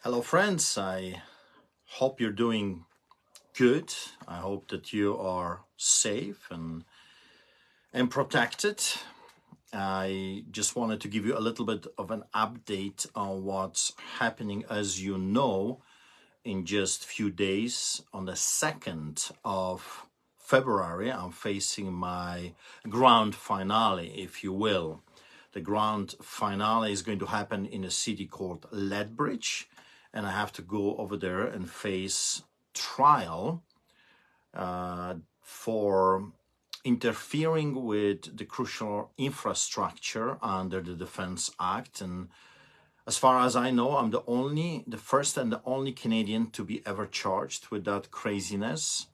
Hello, friends. I hope you're doing good. I hope that you are safe and protected. I just wanted to give you a little bit of an update on what's happening. As you know, in just a few days, on the 2nd of February, I'm facing my grand finale, if you will. The grand finale is going to happen in a city called Lethbridge, and I have to go over there and face trial for interfering with the crucial infrastructure under the Defense Act. And as far as I know, I'm the first and the only Canadian to be ever charged with that craziness.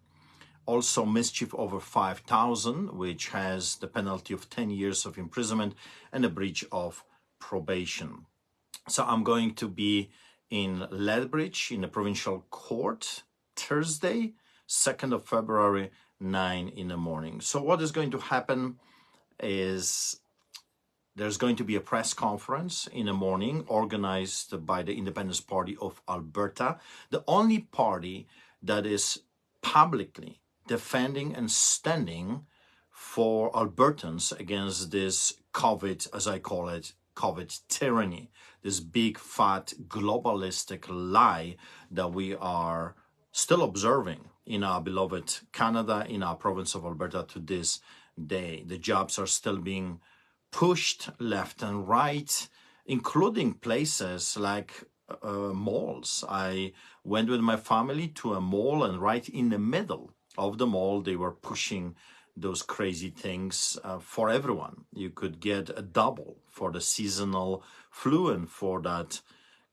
Also, mischief over 5,000, which has the penalty of 10 years of imprisonment and a breach of probation. So I'm going to be in Lethbridge in the provincial court Thursday, 2nd of February, 9 in the morning. So what is going to happen is there's going to be a press conference in the morning organized by the Independence Party of Alberta, the only party that is publicly defending and standing for Albertans against this COVID, as I call it, COVID tyranny, this big fat globalistic lie that we are still observing in our beloved Canada, in our province of Alberta to this day. The jobs are still being pushed left and right, including places like malls. I went with my family to a mall, and right in the middle of the mall, they were pushing those crazy things for everyone. You could get a double for the seasonal flu and for that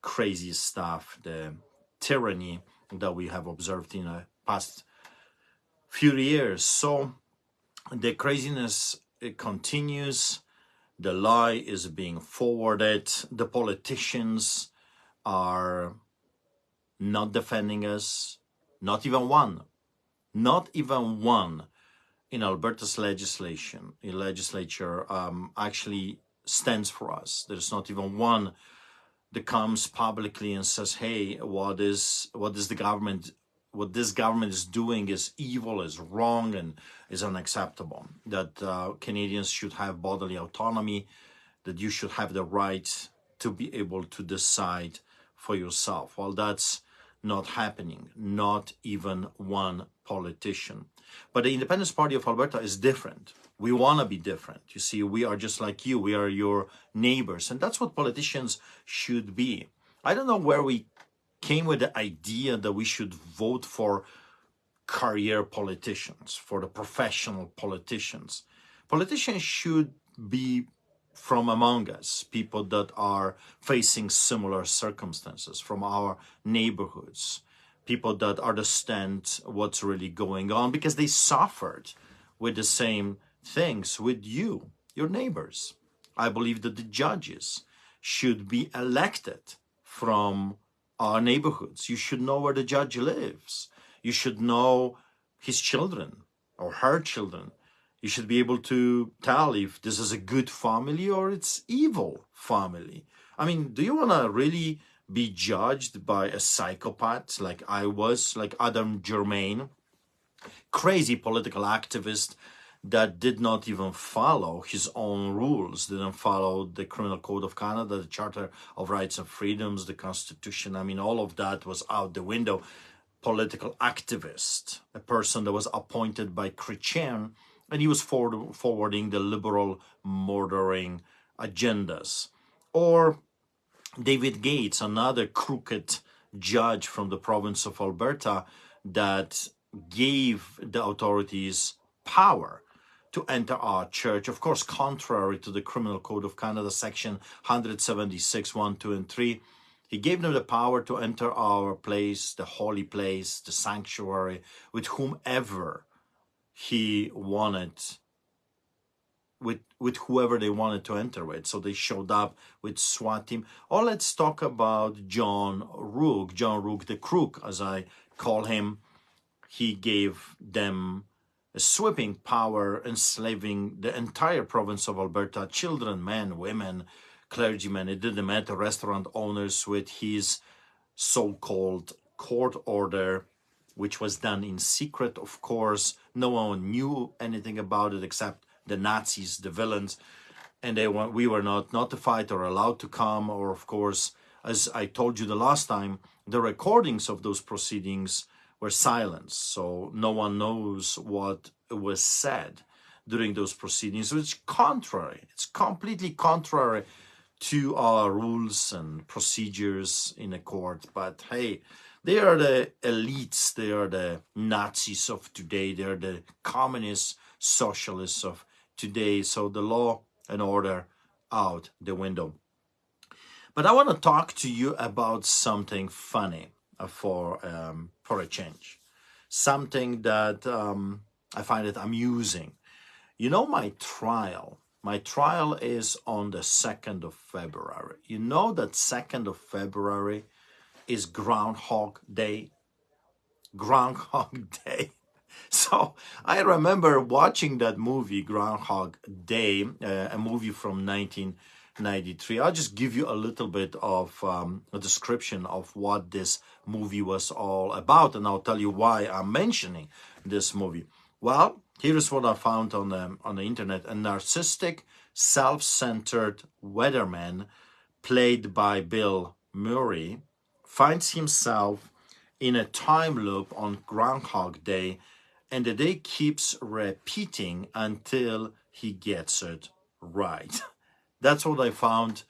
crazy stuff, the tyranny that we have observed in the past few years. So the craziness, it continues. The lie is being forwarded. The politicians are not defending us. Not even one in Alberta's legislature actually stands for us. There's not even one that comes publicly and says, hey, what this government is doing is evil, is wrong, and is unacceptable. That Canadians should have bodily autonomy, that you should have the right to be able to decide for yourself. Well, that's not happening, not even one politician. But the Independence Party of Alberta is different. We want to be different. You see, we are just like you. We are your neighbors. And that's what politicians should be. I don't know where we came with the idea that we should vote for career politicians, for the professional politicians. Politicians should be from among us, people that are facing similar circumstances from our neighborhoods, people that understand what's really going on because they suffered with the same things with you, your neighbors. I believe that the judges should be elected from our neighborhoods. You should know where the judge lives. You should know his children or her children. You should be able to tell if this is a good family or it's evil family. I mean, do you want to really be judged by a psychopath like I was, like Adam Germain, crazy political activist that did not even follow his own rules, didn't follow the Criminal Code of Canada, the Charter of Rights and Freedoms, the Constitution. I mean, all of that was out the window. Political activist, a person that was appointed by Chrétien, and he was forwarding the liberal murdering agendas. Or David Gates, another crooked judge from the province of Alberta that gave the authorities power to enter our church, of course, contrary to the Criminal Code of Canada, section 176, 1, 2, and 3. He gave them the power to enter our place, the holy place, the sanctuary, with whomever he wanted, with whoever they wanted to enter with. So they showed up with SWAT team. Or let's talk about John Rook, the Crook, as I call him. He gave them a sweeping power, enslaving the entire province of Alberta, children, men, women, clergymen, it didn't matter, restaurant owners, with his so-called court order, which was done in secret, of course. No one knew anything about it except the Nazis, the villains, and we were not notified or allowed to come. Or, of course, as I told you the last time, the recordings of those proceedings were silenced, so no one knows what was said during those proceedings, which is contrary. It's completely contrary to our rules and procedures in a court. But hey, they are the elites, they are the Nazis of today, they are the communist socialists of today, so the law and order out the window. But I want to talk to you about something funny for a change, something that I find it amusing. You know, my trial is on the 2nd of February. You know that 2nd of February is Groundhog Day. Groundhog Day. So I remember watching that movie, Groundhog Day, a movie from 1993. I'll just give you a little bit of a description of what this movie was all about, and I'll tell you why I'm mentioning this movie. Well, here's what I found on the internet. A narcissistic, self-centered weatherman, played by Bill Murray, finds himself in a time loop on Groundhog Day, and the day keeps repeating until he gets it right. That's what I found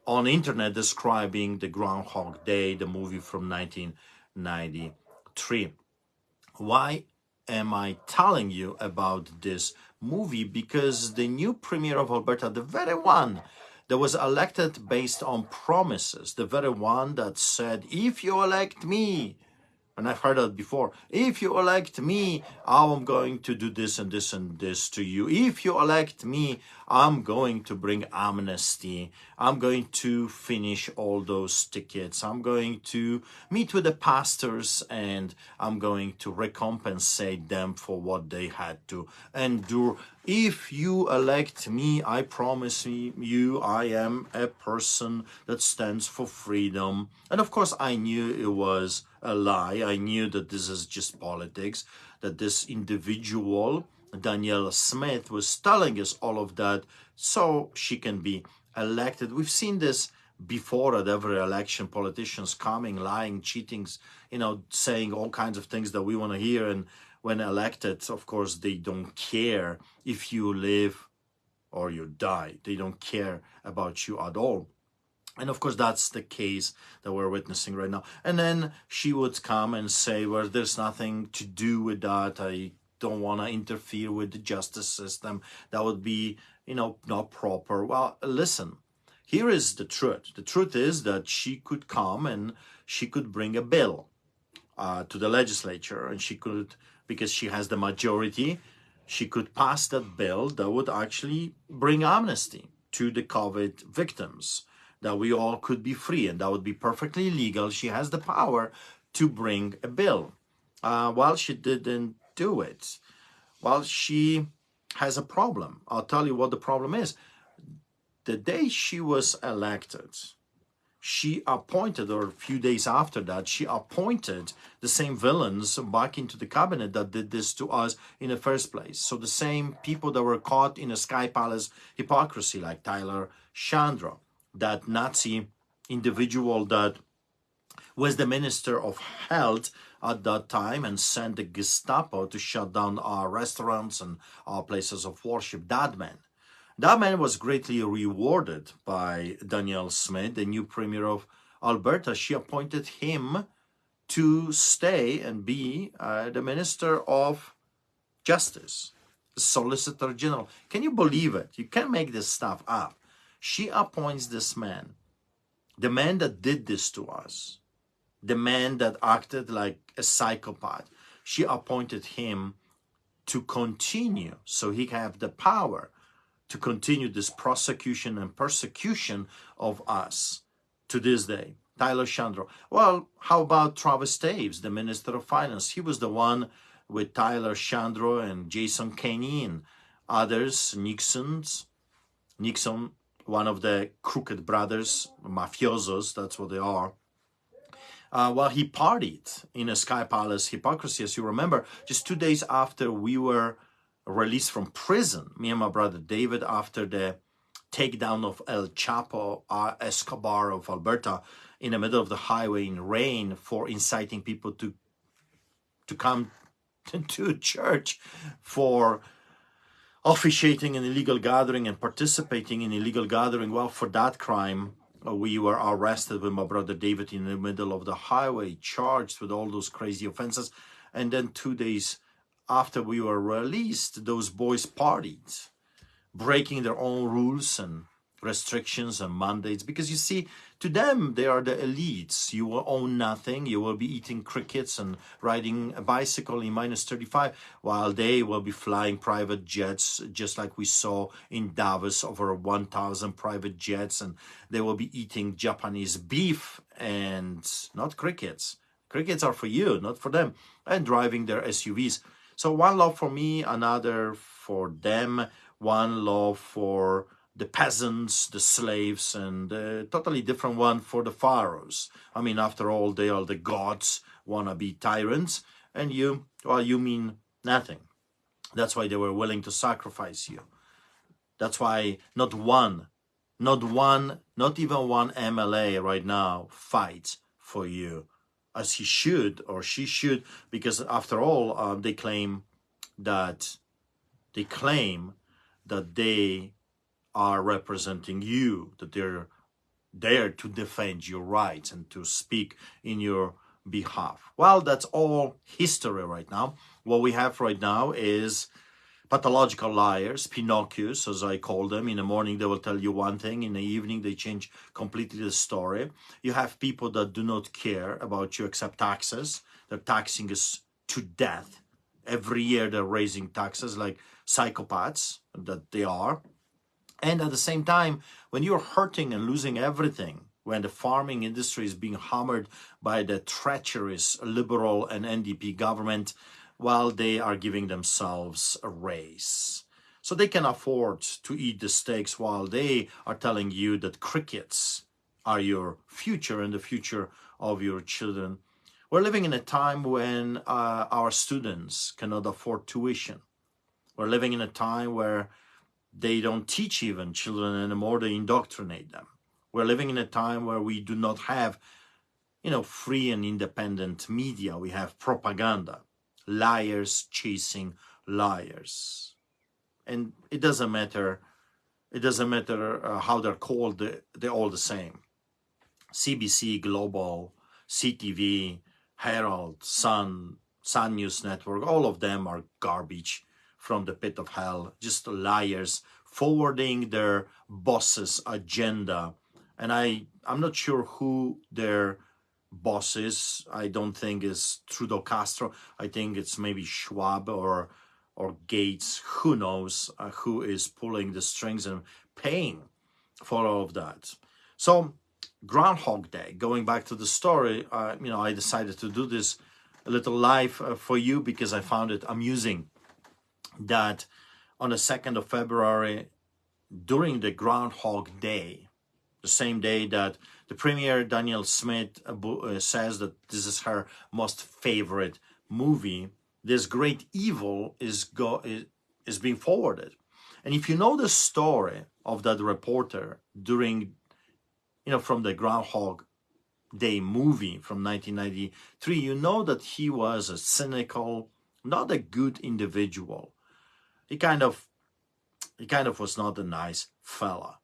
on the internet describing the Groundhog Day, the movie from 1993. Why am I telling you about this movie? Because the new premier of Alberta, the very one that was elected based on promises, the very one that said, if you elect me, and I've heard that before, if you elect me, I'm going to do this and this and this to you. If you elect me, I'm going to bring amnesty. I'm going to finish all those tickets. I'm going to meet with the pastors and I'm going to recompensate them for what they had to endure. If you elect me, I promise you, I am a person that stands for freedom. And of course, I knew it was a lie. I knew that this is just politics, that this individual, Danielle Smith, was telling us all of that so she can be elected. We've seen this before at every election, politicians coming, lying, cheating, saying all kinds of things that we want to hear. And when elected, of course, they don't care if you live or you die. They don't care about you at all. And of course, that's the case that we're witnessing right now. And then she would come and say, well, there's nothing to do with that. I don't want to interfere with the justice system. That would be, not proper. Well, listen, here is the truth. The truth is that she could come and she could bring a bill to the legislature, and she could, because she has the majority, she could pass that bill that would actually bring amnesty to the COVID victims, that we all could be free, and that would be perfectly legal. She has the power to bring a bill. Well, she didn't do it. Well, she has a problem. I'll tell you what the problem is. The day she was elected, she appointed, or a few days after that, she appointed the same villains back into the cabinet that did this to us in the first place. So the same people that were caught in a Sky Palace hypocrisy, like Tyler Shandro, that Nazi individual that was the Minister of Health at that time and sent the Gestapo to shut down our restaurants and our places of worship. That man was greatly rewarded by Danielle Smith, the new Premier of Alberta. She appointed him to stay and be the Minister of Justice, the Solicitor General. Can you believe it? You can't make this stuff up. She appoints this man, the man that did this to us, the man that acted like a psychopath. She appointed him to continue, so he can have the power to continue this prosecution and persecution of us to this day. Tyler Shandro. Well, how about Travis Taves, the Minister of Finance? He was the one with Tyler Shandro and Jason Kenney and others, Nixon, one of the crooked brothers, mafiosos, that's what they are. Well, he partied in a Sky Palace hypocrisy, as you remember, just 2 days after we were released from prison, me and my brother David, after the takedown of El Chapo Escobar of Alberta in the middle of the highway in rain for inciting people to come to church for officiating an illegal gathering and participating in illegal gathering. Well, for that crime, we were arrested with my brother David in the middle of the highway, charged with all those crazy offenses. And then 2 days after we were released, those boys partied, breaking their own rules and restrictions and mandates. Because you see, to them, they are the elites. You will own nothing. You will be eating crickets and riding a bicycle in -35, while they will be flying private jets, just like we saw in Davos, over 1,000 private jets. And they will be eating Japanese beef and not crickets. Crickets are for you, not for them. And driving their SUVs. So one love for me, another for them, one love for the peasants, the slaves, and a totally different one for the pharaohs. I mean, after all, they are the gods, wanna-be tyrants, and you, well, you mean nothing. That's why they were willing to sacrifice you. That's why not even one MLA right now fights for you, as he should or she should, because after all, they claim that they are representing you, that they're there to defend your rights and to speak in your behalf. Well, that's all history right now. What we have right now is pathological liars, Pinocchios, as I call them. In the morning, they will tell you one thing. In the evening, they change completely the story. You have people that do not care about you except taxes. They're taxing us to death. Every year, they're raising taxes like psychopaths that they are. And at the same time, when you're hurting and losing everything, when the farming industry is being hammered by the treacherous liberal and NDP government, while they are giving themselves a raise. So they can afford to eat the steaks while they are telling you that crickets are your future and the future of your children. We're living in a time when our students cannot afford tuition. We're living in a time where they don't teach even children anymore, they indoctrinate them. We're living in a time where we do not have, free and independent media. We have propaganda, liars chasing liars. And it doesn't matter how they're called, they're all the same. CBC, Global, CTV, Herald, Sun News Network, all of them are garbage from the pit of hell, just liars forwarding their boss's agenda. And I'm not sure who their boss is. I don't think it's Trudeau Castro. I think it's maybe Schwab or Gates. Who knows who is pulling the strings and paying for all of that. So Groundhog Day, going back to the story, I decided to do this a little live for you because I found it amusing that on the 2nd of February, during the Groundhog Day, the same day that the Premier Danielle Smith says that this is her most favorite movie, this great evil is being forwarded. And if you know the story of that reporter during, from the Groundhog Day movie from 1993, you know that he was a cynical, not a good individual. He kind of was not a nice fella.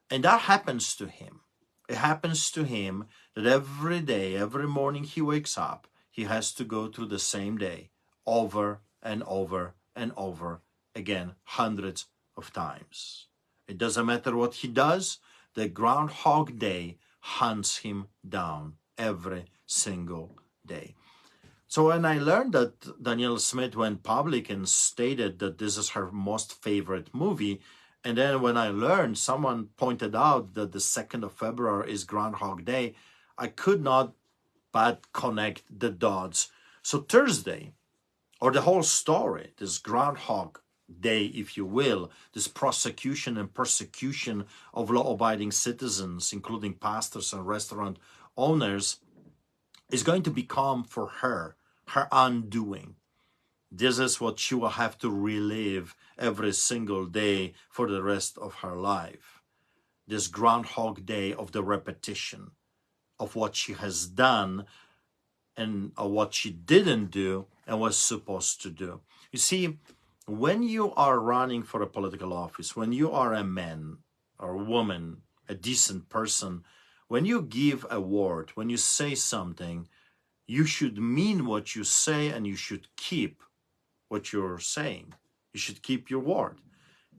And that happens to him. It happens to him that every day, every morning he wakes up, he has to go through the same day over and over and over again, hundreds of times. It doesn't matter what he does, the Groundhog Day hunts him down every single day. So when I learned that Danielle Smith went public and stated that this is her most favorite movie, and then when I learned someone pointed out that the 2nd of February is Groundhog Day, I could not but connect the dots. So Thursday, or the whole story, this Groundhog Day, if you will, this prosecution and persecution of law-abiding citizens, including pastors and restaurant owners, is going to become for her her undoing. This is what she will have to relive every single day for the rest of her life. This Groundhog Day of the repetition of what she has done and what she didn't do and was supposed to do. You see, when you are running for a political office, when you are a man or a woman, a decent person, when you give a word, when you say something, you should mean what you say and you should keep what you're saying. You should keep your word.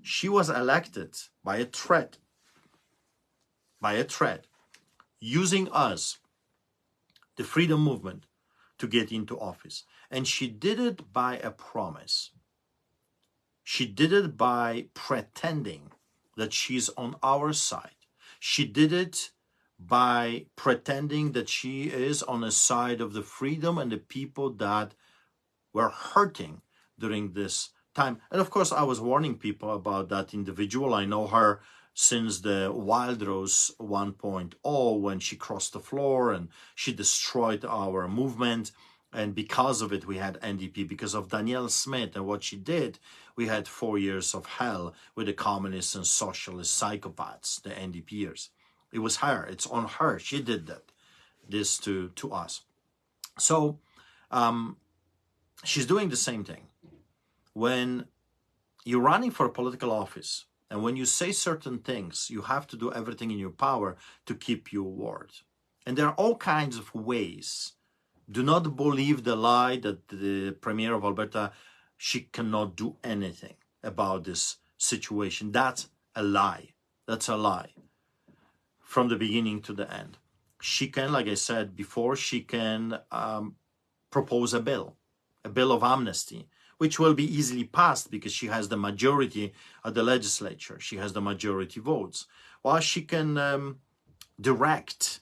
She was elected by a threat, using us, the freedom movement, to get into office. And she did it by a promise. She did it by pretending that she's on our side. She did it by pretending that she is on the side of the freedom and the people that were hurting during this time. And of course, I was warning people about that individual. I know her since the Wild Rose 1.0, when she crossed the floor and she destroyed our movement. And because of it, we had NDP. Because of Danielle Smith and what she did, we had 4 years of hell with the communists and socialist psychopaths, the NDPers. It was her. It's on her. She did this to us. So she's doing the same thing. When you're running for a political office and when you say certain things, you have to do everything in your power to keep your word. And there are all kinds of ways. Do not believe the lie that the Premier of Alberta, she cannot do anything about this situation. That's a lie. That's a lie. From the beginning to the end. She can, like I said before, she can propose a bill of amnesty, which will be easily passed because she has the majority at the legislature. She has the majority votes. While she can direct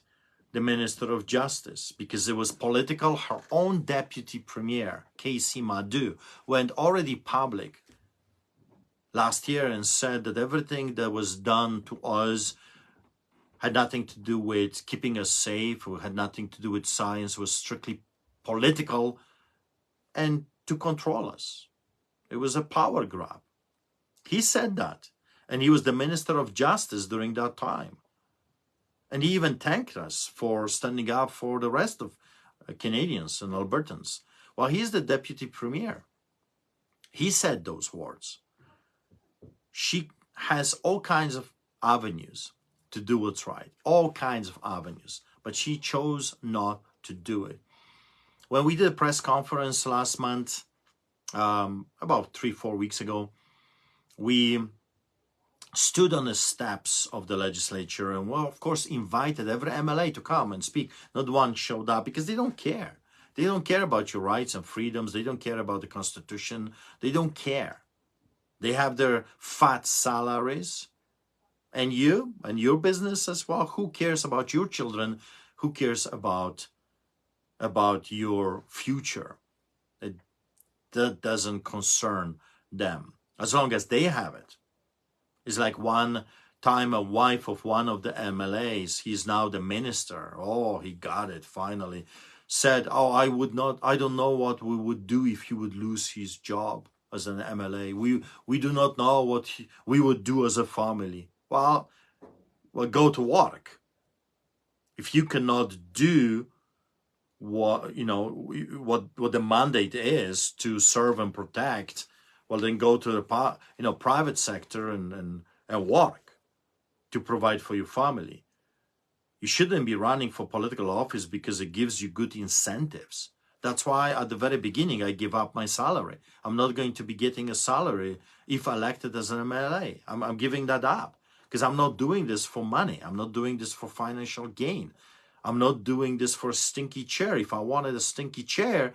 the Minister of Justice, because it was political. Her own Deputy Premier, Casey Madhu, went already public last year and said that everything that was done to us had nothing to do with keeping us safe, or had nothing to do with science, was strictly political and to control us. It was a power grab. He said that, and he was the Minister of Justice during that time. And he even thanked us for standing up for the rest of Canadians and Albertans. Well, he's the Deputy Premier. He said those words. She has all kinds of avenues to do what's right, all kinds of avenues, but she chose not to do it. When we did a press conference last month, about 3-4 weeks ago, we stood on the steps of the legislature and, well, of course, invited every MLA to come and speak. Not one showed up because they don't care. They don't care about your rights and freedoms. They don't care about the Constitution. They don't care. They have their fat salaries. And you and your business as well. Who cares about your children? Who cares about your future? That doesn't concern them. As long as they have it. It's like one time a wife of one of the MLAs, he's now the minister. Oh, he got it finally. Said, oh, I don't know what we would do if he would lose his job as an MLA. We do not know what we would do as a family. Well, go to work. If you cannot do what the mandate is to serve and protect, well, then go to the private sector and work to provide for your family. You shouldn't be running for political office because it gives you good incentives. That's why at the very beginning I give up my salary. I'm not going to be getting a salary if elected as an MLA. I'm giving that up because I'm not doing this for money. I'm not doing this for financial gain. I'm not doing this for a stinky chair. If I wanted a stinky chair,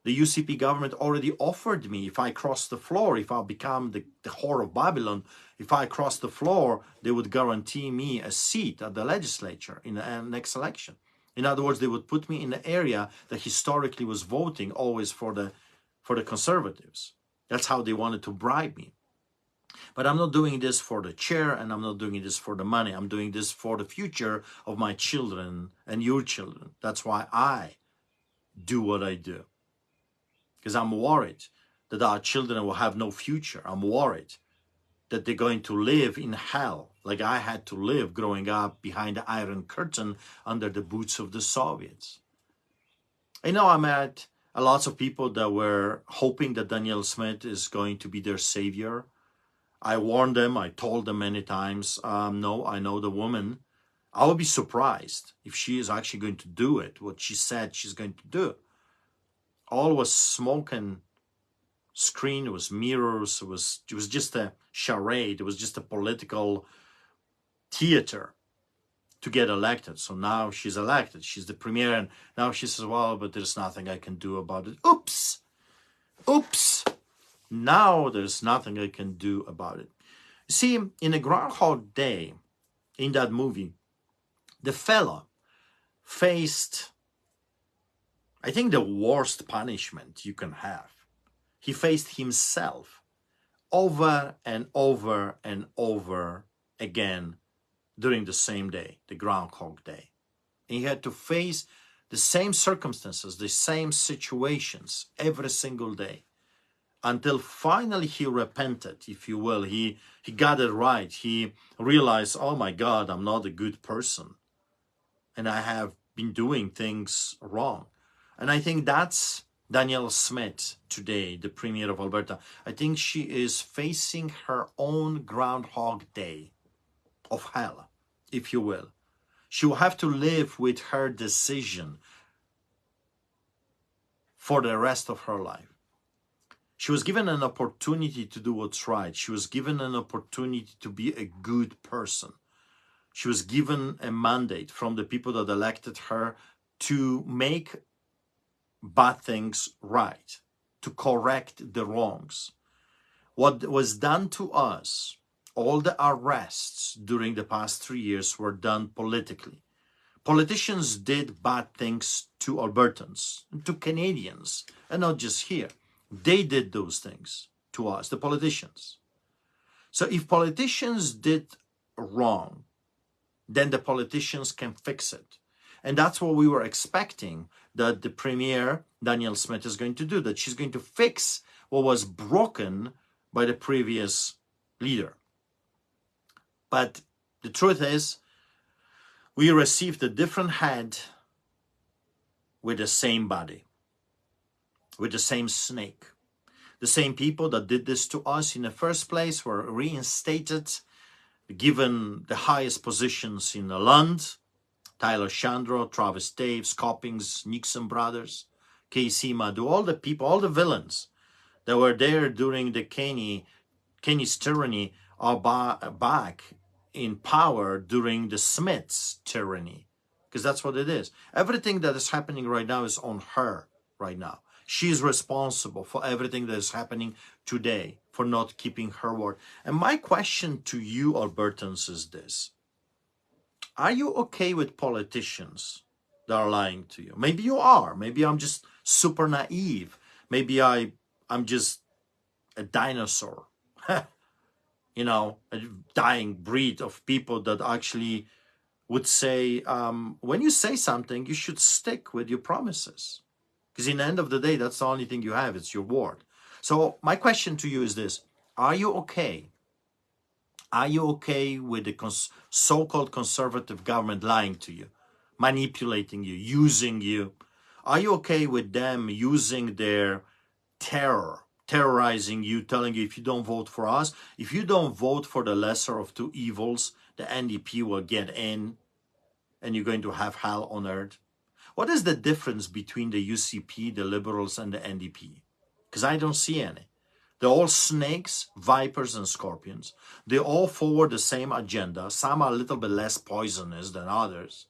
the UCP government already offered me, if I cross the floor, if I become the whore of Babylon, if I cross the floor, they would guarantee me a seat at the legislature in the next election. In other words, they would put me in the area that historically was voting always for the Conservatives. That's how they wanted to bribe me. But I'm not doing this for the chair, and I'm not doing this for the money. I'm doing this for the future of my children and your children. That's why I do what I do. Because I'm worried that our children will have no future. I'm worried that they're going to live in hell like I had to live growing up behind the Iron Curtain under the boots of the Soviets. I know I met a lot of people that were hoping that Danielle Smith is going to be their savior. I warned them, I told them many times, no, I know the woman. I would be surprised if she is actually going to do it, what she said she's going to do. All was smoke and screen, it was mirrors, it was just a charade, it was just a political theater to get elected. So now she's elected, she's the premier, and now she says, well, but there's nothing I can do about it. Oops, now there's nothing I can do about it. You see, in a Groundhog Day, in that movie, the fella faced, I think, the worst punishment you can have. He faced himself over and over and over again during the same day, the Groundhog Day. And he had to face the same circumstances, the same situations every single day, until finally he repented, if you will. He got it right. He realized, oh my God, I'm not a good person. And I have been doing things wrong. And I think that's Danielle Smith today, the Premier of Alberta. I think she is facing her own Groundhog Day of hell, if you will. She will have to live with her decision for the rest of her life. She was given an opportunity to do what's right. She was given an opportunity to be a good person. She was given a mandate from the people that elected her to make bad things right, to correct the wrongs. What was done to us, all the arrests during the past 3 years were done politically. Politicians did bad things to Albertans, to Canadians, and not just here. They did those things to us, the politicians. So if politicians did wrong, then the politicians can fix it. And that's what we were expecting that the Premier, Danielle Smith, is going to do, that she's going to fix what was broken by the previous leader. But the truth is, we received a different head with the same body, with the same snake. The same people that did this to us in the first place were reinstated, given the highest positions in the land. Tyler Shandro, Travis Taves, Coppings, Nixon brothers, KC Madu, all the people, all the villains that were there during the Kenny's tyranny are back in power during the Smiths' tyranny. Because that's what it is. Everything that is happening right now is on her right now. She is responsible for everything that is happening today, for not keeping her word. And my question to you, Albertans, is this. Are you okay with politicians that are lying to you? Maybe you are. Maybe I'm just super naive. Maybe I'm just a dinosaur. You know, a dying breed of people that actually would say, when you say something, you should stick with your promises. Because in the end of the day, that's the only thing you have. It's your word. So my question to you is this. Are you okay? Are you okay with the so-called conservative government lying to you, manipulating you, using you? Are you okay with them using their terror, terrorizing you, telling you if you don't vote for us, if you don't vote for the lesser of two evils, the NDP will get in and you're going to have hell on earth? What is the difference between the UCP, the Liberals, and the NDP? Because I don't see any. They're all snakes, vipers, and scorpions. They all forward the same agenda. Some are a little bit less poisonous than others,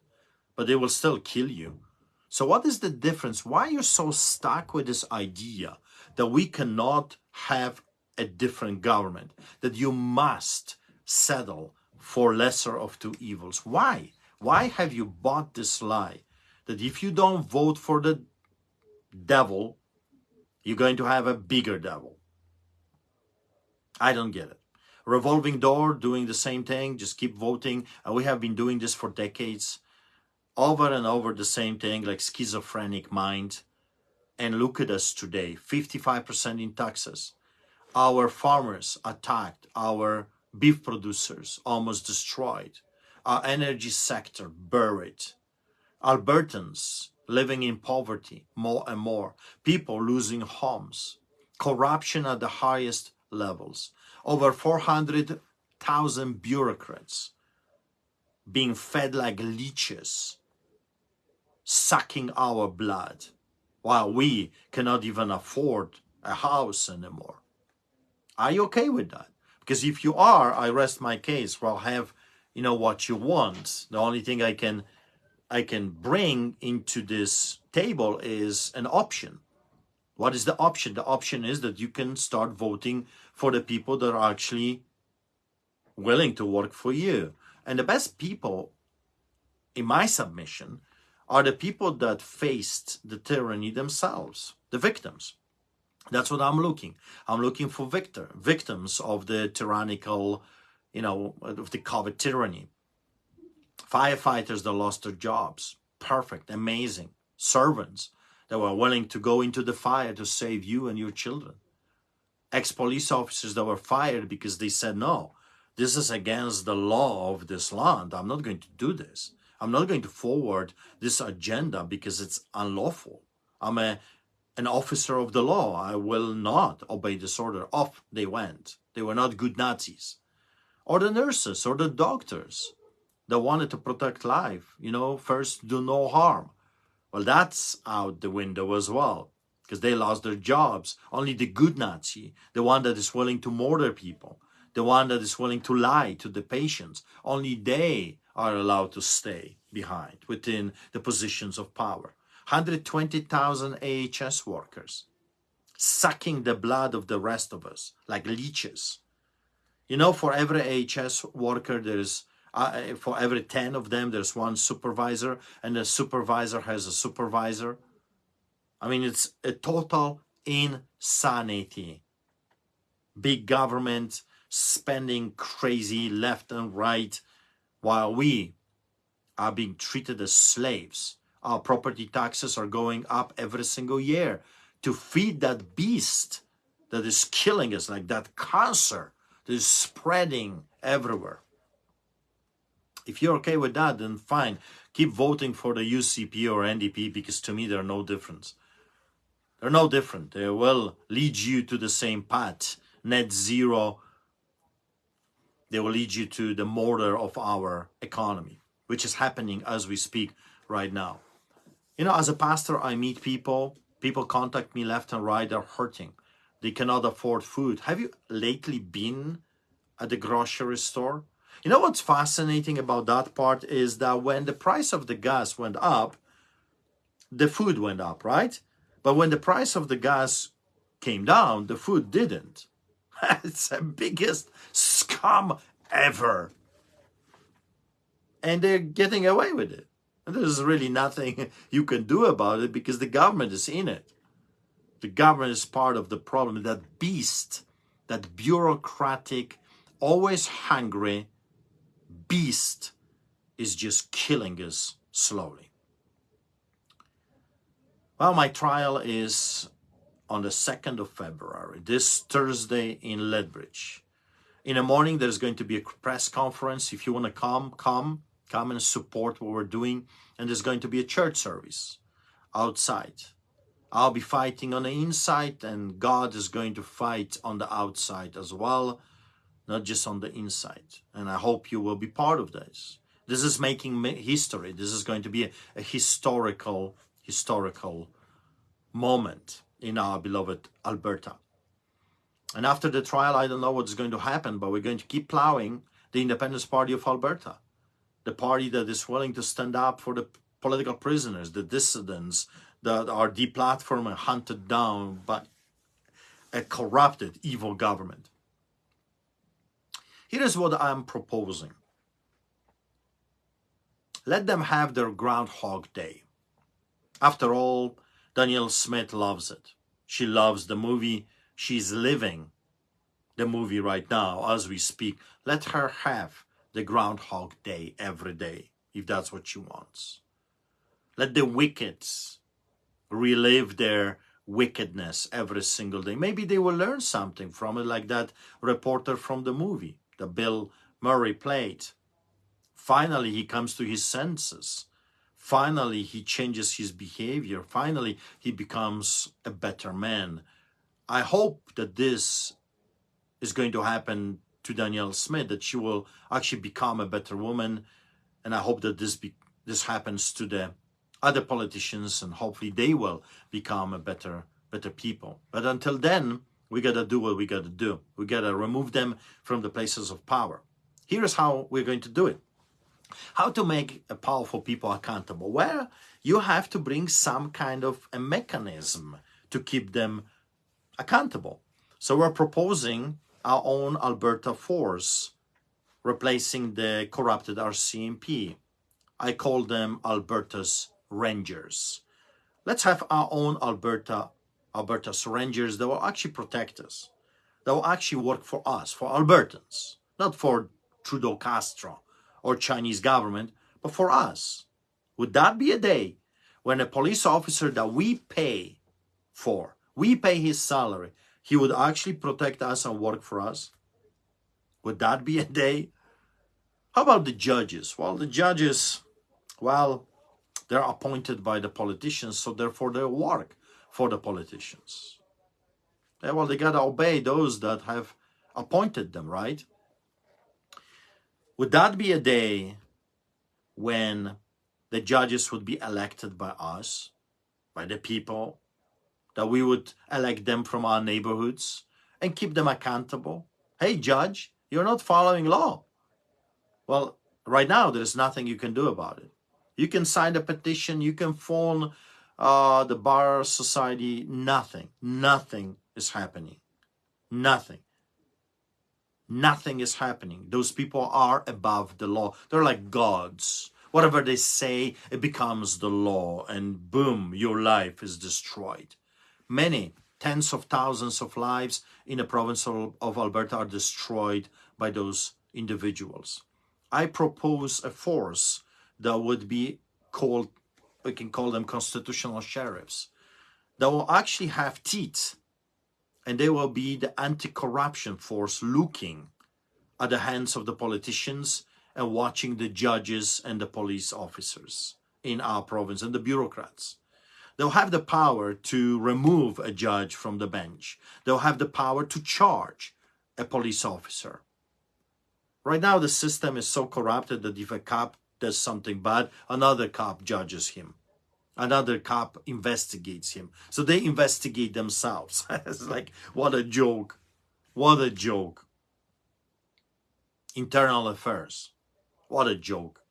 but they will still kill you. So what is the difference? Why are you so stuck with this idea that we cannot have a different government, that you must settle for lesser of two evils? Why? Why have you bought this lie that if you don't vote for the devil, you're going to have a bigger devil? I don't get it. Revolving door, doing the same thing, just keep voting. And we have been doing this for decades. Over and over the same thing, like schizophrenic mind. And look at us today, 55% in taxes. Our farmers attacked, our beef producers almost destroyed, our energy sector buried, Albertans living in poverty more and more, people losing homes, corruption at the highest levels, over 400,000 bureaucrats being fed like leeches, sucking our blood, while we cannot even afford a house anymore. Are you okay with that? Because if you are, I rest my case. Well, have, what you want. The only thing I can bring into this table is an option. What is the option? The option is that you can start voting for the people that are actually willing to work for you. And the best people, in my submission, are the people that faced the tyranny themselves, the victims. That's what I'm looking. I'm looking for victims of the tyrannical, of the COVID tyranny. Firefighters that lost their jobs. Perfect, amazing. Servants that were willing to go into the fire to save you and your children. Ex-police officers that were fired because they said, no, this is against the law of this land. I'm not going to do this. I'm not going to forward this agenda because it's unlawful. I'm an officer of the law. I will not obey this order. Off they went. They were not good Nazis. Or the nurses or the doctors that wanted to protect life. First do no harm. Well, that's out the window as well, because they lost their jobs. Only the good Nazi, the one that is willing to murder people, the one that is willing to lie to the patients, only they are allowed to stay behind within the positions of power. 120,000 AHS workers sucking the blood of the rest of us like leeches. For every AHS worker, there's for every 10 of them, there's one supervisor, and the supervisor has a supervisor. I mean, it's a total insanity. Big government spending crazy left and right, while we are being treated as slaves. Our property taxes are going up every single year to feed that beast that is killing us, like that cancer that is spreading everywhere. If you're okay with that, then fine. Keep voting for the UCP or NDP, because to me, they're no different. They're no different. They will lead you to the same path, net zero. They will lead you to the murder of our economy, which is happening as we speak right now. As a pastor, I meet people. People contact me left and right. They're hurting. They cannot afford food. Have you lately been at the grocery store? What's fascinating about that part is that when the price of the gas went up, the food went up, right? But when the price of the gas came down, the food didn't. It's the biggest scam ever. And they're getting away with it. And there's really nothing you can do about it because the government is in it. The government is part of the problem. That beast, that bureaucratic, always hungry beast is just killing us slowly. Well, my trial is on the 2nd of February, this Thursday in Lethbridge. In the morning, there's going to be a press conference. If you want to come and support what we're doing. And there's going to be a church service outside. I'll be fighting on the inside, and God is going to fight on the outside as well, not just on the inside. And I hope you will be part of this. This is making history. This is going to be a historical moment in our beloved Alberta. And after the trial, I don't know what's going to happen, but we're going to keep plowing the Independence Party of Alberta, the party that is willing to stand up for the political prisoners, the dissidents that are deplatformed and hunted down by a corrupted, evil government. Here is what I'm proposing. Let them have their Groundhog Day. After all, Danielle Smith loves it. She loves the movie. She's living the movie right now as we speak. Let her have the Groundhog Day every day, if that's what she wants. Let the wicked relive their wickedness every single day. Maybe they will learn something from it, like that reporter from the movie that Bill Murray played. Finally, he comes to his senses. Finally, he changes his behavior. Finally, he becomes a better man. I hope that this is going to happen to Danielle Smith, that she will actually become a better woman. And I hope that this happens to the other politicians, and hopefully they will become a better people. But until then, we got to do what we got to do. We got to remove them from the places of power. Here's how we're going to do it. How to make powerful people accountable? Well, you have to bring some kind of a mechanism to keep them accountable. So we're proposing our own Alberta force, replacing the corrupted RCMP. I call them Alberta's Rangers. Let's have our own Alberta's Rangers that will actually protect us, that will actually work for us, for Albertans, not for Trudeau Castro or Chinese government, but for us. Would that be a day when a police officer that we pay for, we pay his salary, he would actually protect us and work for us? Would that be a day? How about the judges? Well, the judges, well, they're appointed by the politicians, so therefore they work for the politicians. Yeah, well, they got to obey those that have appointed them, right? Would that be a day when the judges would be elected by us, by the people, that we would elect them from our neighborhoods and keep them accountable? Hey, judge, you're not following law. Well, right now, there's nothing you can do about it. You can sign a petition, you can phone the Bar Society, nothing is happening. Nothing is happening. Those people are above the law. They're like gods. Whatever they say, it becomes the law, and boom, your life is destroyed. Many, tens of thousands of lives in the province of Alberta are destroyed by those individuals. I propose a force that would be called, we can call them constitutional sheriffs, that will actually have teeth, and they will be the anti-corruption force looking at the hands of the politicians and watching the judges and the police officers in our province and the bureaucrats. They'll have the power to remove a judge from the bench. They'll have the power to charge a police officer. Right now, the system is so corrupted that if a cop does something bad, another cop judges him. Another cop investigates him. So they investigate themselves. It's like, what a joke. What a joke. Internal affairs. What a joke.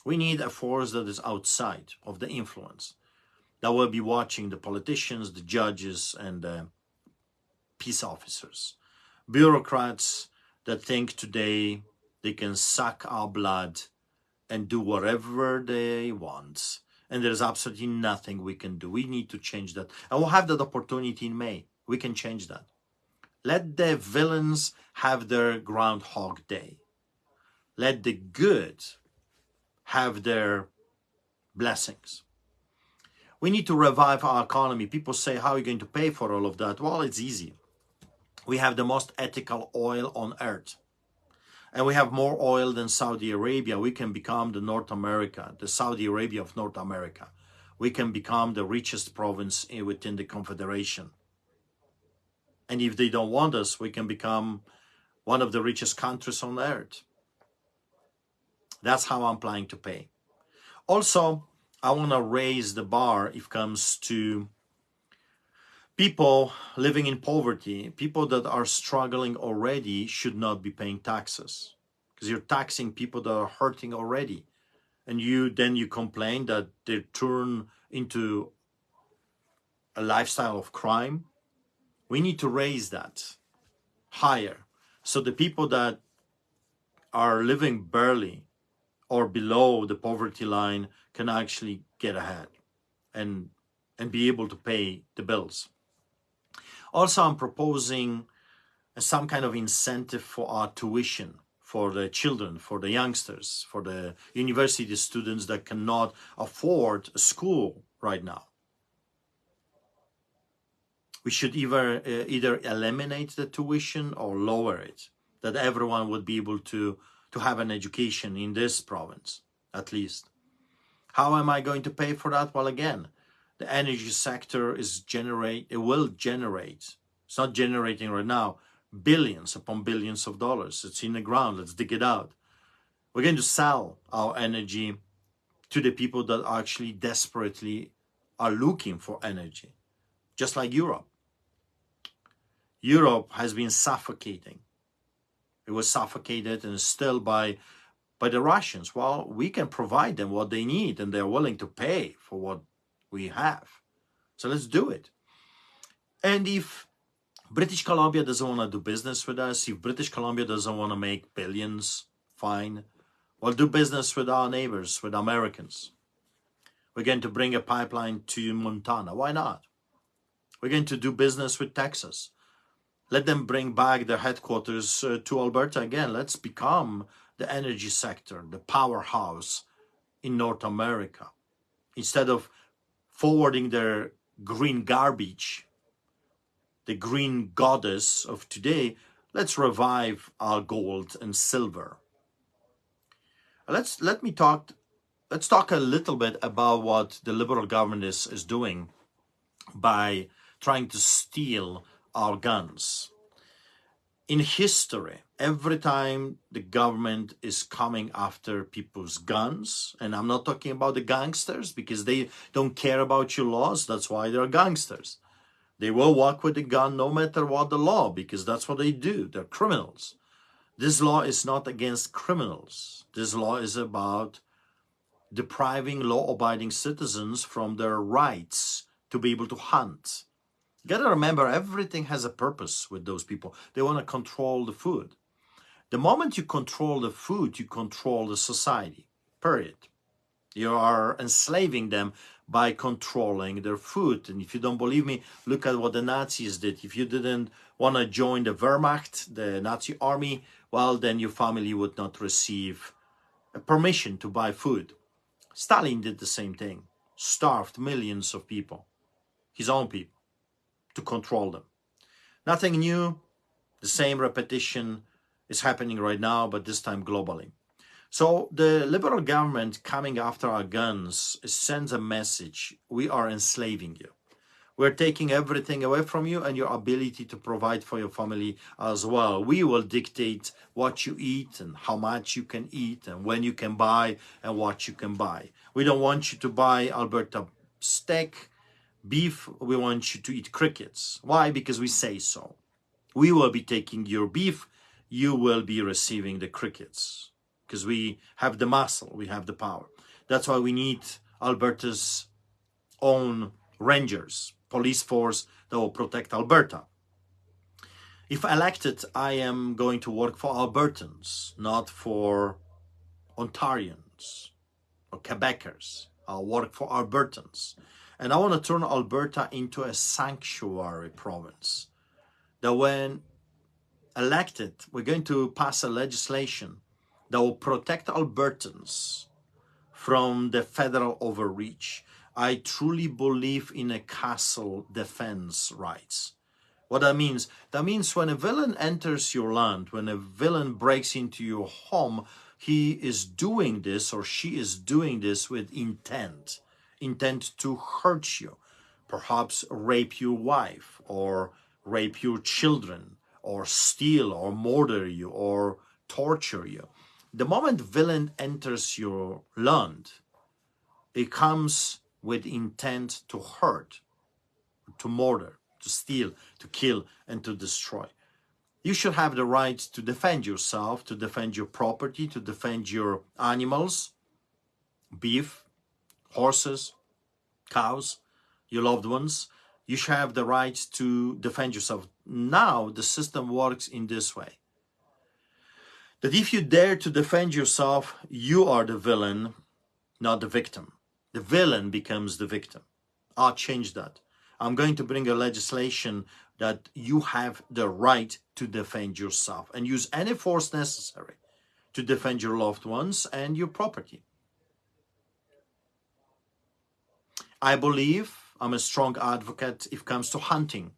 We need a force that is outside of the influence, that will be watching the politicians, the judges, and the peace officers. Bureaucrats that think today they can suck our blood and do whatever they want. And there's absolutely nothing we can do. We need to change that. And we'll have that opportunity in May. We can change that. Let the villains have their Groundhog Day. Let the good have their blessings. We need to revive our economy. People say, how are you going to pay for all of that? Well, it's easy. We have the most ethical oil on earth. And we have more oil than Saudi Arabia. We can become the North America, the Saudi Arabia of North America. We can become the richest province within the Confederation. And if they don't want us, we can become one of the richest countries on earth. That's how I'm planning to pay. Also, I want to raise the bar if it comes to people living in poverty. People that are struggling already should not be paying taxes, because you're taxing people that are hurting already. And you complain that they turn into a lifestyle of crime. We need to raise that higher, so the people that are living barely or below the poverty line can actually get ahead and be able to pay the bills. Also, I'm proposing some kind of incentive for our tuition for the children, for the youngsters, for the university students that cannot afford a school right now. We should either eliminate the tuition or lower it, that everyone would be able to have an education in this province, at least. How am I going to pay for that? Well, again, the energy sector will generate, it's not generating right now, billions upon billions of dollars. It's in the ground, let's dig it out. We're going to sell our energy to the people that actually desperately are looking for energy, just like Europe. Europe has been suffocating. It was suffocated and still by the Russians. Well, we can provide them what they need and they're willing to pay for what we have. So let's do it. And if British Columbia doesn't want to do business with us, if British Columbia doesn't want to make billions, fine. We'll do business with our neighbors, with Americans. We're going to bring a pipeline to Montana. Why not? We're going to do business with Texas. Let them bring back their headquarters to Alberta again. Let's become the energy sector, the powerhouse in North America. Instead of forwarding their green garbage, the green goddess of today, let's revive our gold and silver. Let's talk a little bit about what the Liberal government is doing by trying to steal our guns. In history, every time the government is coming after people's guns, and I'm not talking about the gangsters because they don't care about your laws, that's why they're gangsters. They will walk with a gun no matter what the law, because that's what they do. They're criminals. This law is not against criminals. This law is about depriving law-abiding citizens from their rights to be able to hunt. You got to remember, everything has a purpose with those people. They want to control the food. The moment you control the food, you control the society, period. You are enslaving them by controlling their food. And if you don't believe me, look at what the Nazis did. If you didn't want to join the Wehrmacht, the Nazi army, well, then your family would not receive permission to buy food. Stalin did the same thing, starved millions of people, his own people, to control them. Nothing new, the same repetition is happening right now, but this time globally. So the Liberal government coming after our guns sends a message: we are enslaving you. We're taking everything away from you and your ability to provide for your family as well. We will dictate what you eat and how much you can eat and when you can buy and what you can buy. We don't want you to buy Alberta steak, beef. We want you to eat crickets. Why? Because we say so. We will be taking your beef. You will be receiving the crickets. Because we have the muscle, we have the power. That's why we need Alberta's own rangers, police force that will protect Alberta. If elected, I am going to work for Albertans, not for Ontarians or Quebecers. I'll work for Albertans. And I want to turn Alberta into a sanctuary province. That when elected, we're going to pass a legislation that will protect Albertans from the federal overreach. I truly believe in a castle defense rights. What that means when a villain enters your land, when a villain breaks into your home, he is doing this or she is doing this with intent to hurt you, perhaps rape your wife or rape your children or steal or murder you or torture you. The moment villain enters your land, it comes with intent to hurt, to murder, to steal, to kill, and to destroy. You should have the right to defend yourself, to defend your property, to defend your animals, beef, horses, cows, your loved ones. You should have the right to defend yourself. Now the system works in this way: that if you dare to defend yourself, you are the villain, not the victim. The villain becomes the victim. I'll change that. I'm going to bring a legislation that you have the right to defend yourself and use any force necessary. to defend your loved ones and your property. I believe I'm a strong advocate if it comes to hunting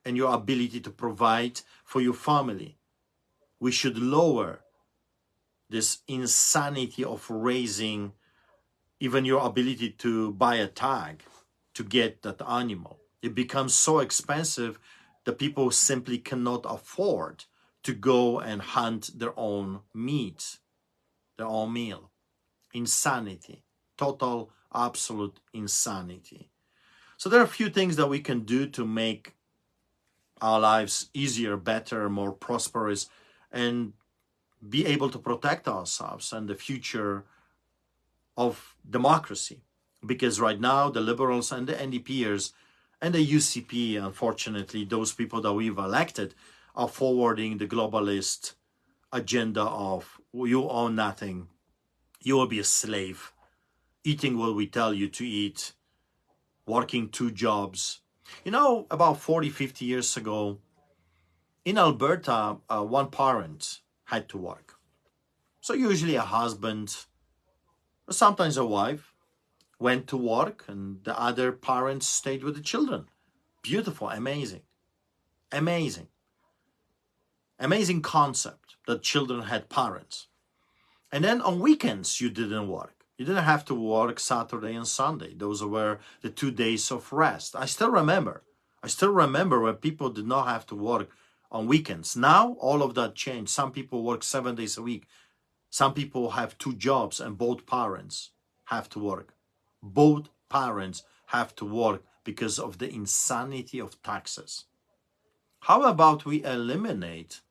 and your ability to provide for your family. We should lower this insanity of raising even your ability to buy a tag to get that animal. It becomes so expensive that people simply cannot afford to go and hunt their own meat, their own meal. Insanity, total, absolute insanity. So there are a few things that we can do to make our lives easier, better, more prosperous, and be able to protect ourselves and the future of democracy. Because right now, the liberals and the NDPers and the UCP, unfortunately, those people that we've elected, are forwarding the globalist agenda of you own nothing, you will be a slave, eating what we tell you to eat, working 2 jobs. You know, about 40, 50 years ago, in Alberta, one parent had to work. So usually a husband, sometimes a wife, went to work and the other parents stayed with the children. Beautiful, amazing, amazing. Amazing concept that children had parents. And then on weekends, you didn't work. You didn't have to work Saturday and Sunday. Those were the 2 days of rest. I still remember when people did not have to work on weekends. Now, all of that changed. Some people work 7 days a week. Some people have 2 jobs and both parents have to work. Both parents have to work because of the insanity of taxes. How about we eliminate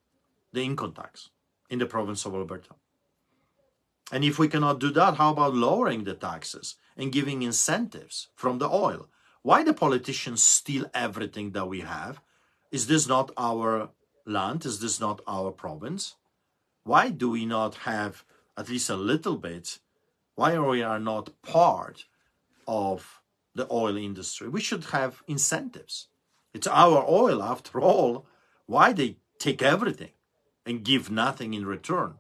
the income tax in the province of Alberta? And if we cannot do that, how about lowering the taxes and giving incentives from the oil? Why the politicians steal everything that we have? Is this not our land? Is this not our province? Why do we not have at least a little bit? Why are we not part of the oil industry? We should have incentives. It's our oil after all. Why they take everything and give nothing in return?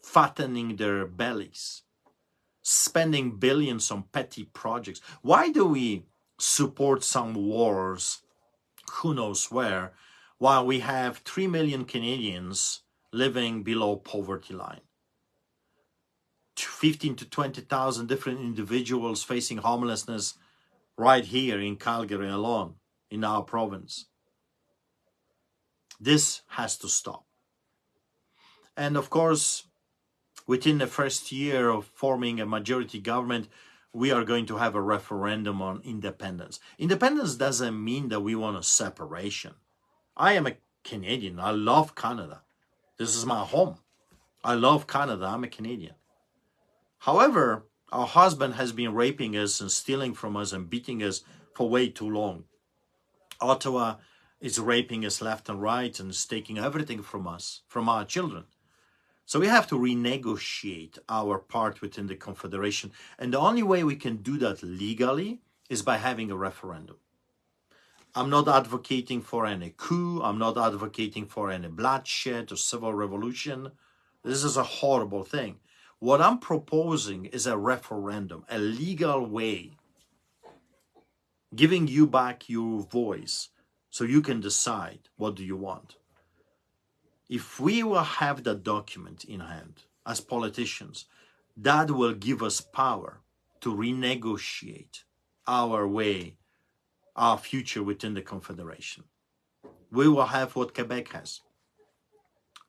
Fattening their bellies, spending billions on petty projects. Why do we support some wars, who knows where, while we have 3 million Canadians living below poverty line? 15 to 20,000 different individuals facing homelessness right here in Calgary alone, in our province. This has to stop. And of course, within the first year of forming a majority government, we are going to have a referendum on independence. Independence doesn't mean that we want a separation. I am a Canadian. I love Canada. This is my home. I love Canada. I'm a Canadian. However, our husband has been raping us and stealing from us and beating us for way too long. Ottawa is raping us left and right and is taking everything from us, from our children. So we have to renegotiate our part within the Confederation. And the only way we can do that legally is by having a referendum. I'm not advocating for any coup. I'm not advocating for any bloodshed or civil revolution. This is a horrible thing. What I'm proposing is a referendum, a legal way, giving you back your voice so you can decide what do you want. If we will have that document in hand as politicians, that will give us power to renegotiate our way, our future within the Confederation. We will have what Quebec has.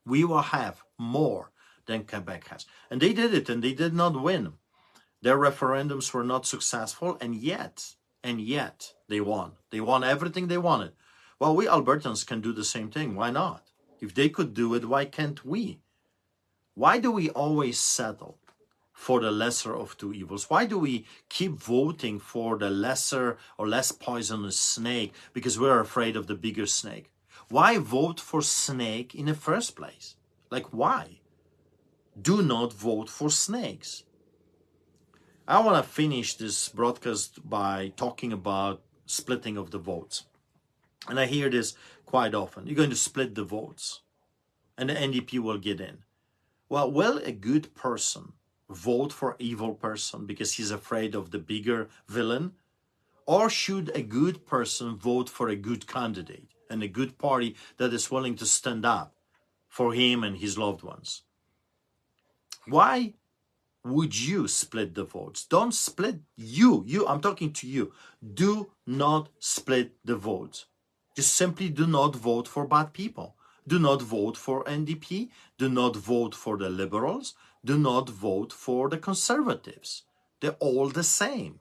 We will have more than Quebec has. And they did it, and they did not win. Their referendums were not successful, and yet they won. They won everything they wanted. Well, we Albertans can do the same thing. Why not? If they could do it, why can't we? Why do we always settle for the lesser of two evils? Why do we keep voting for the lesser or less poisonous snake because we're afraid of the bigger snake? Why vote for snake in the first place? Like, why? Do not vote for snakes. I want to finish this broadcast by talking about splitting of the votes. And I hear this quite often. You're going to split the votes and the NDP will get in. Well, will a good person vote for an evil person because he's afraid of the bigger villain? Or should a good person vote for a good candidate and a good party that is willing to stand up for him and his loved ones? Why would you split the votes? Don't split I'm talking to you. Do not split the votes. Just simply do not vote for bad people. Do not vote for NDP. Do not vote for the liberals. Do not vote for the conservatives. They're all the same.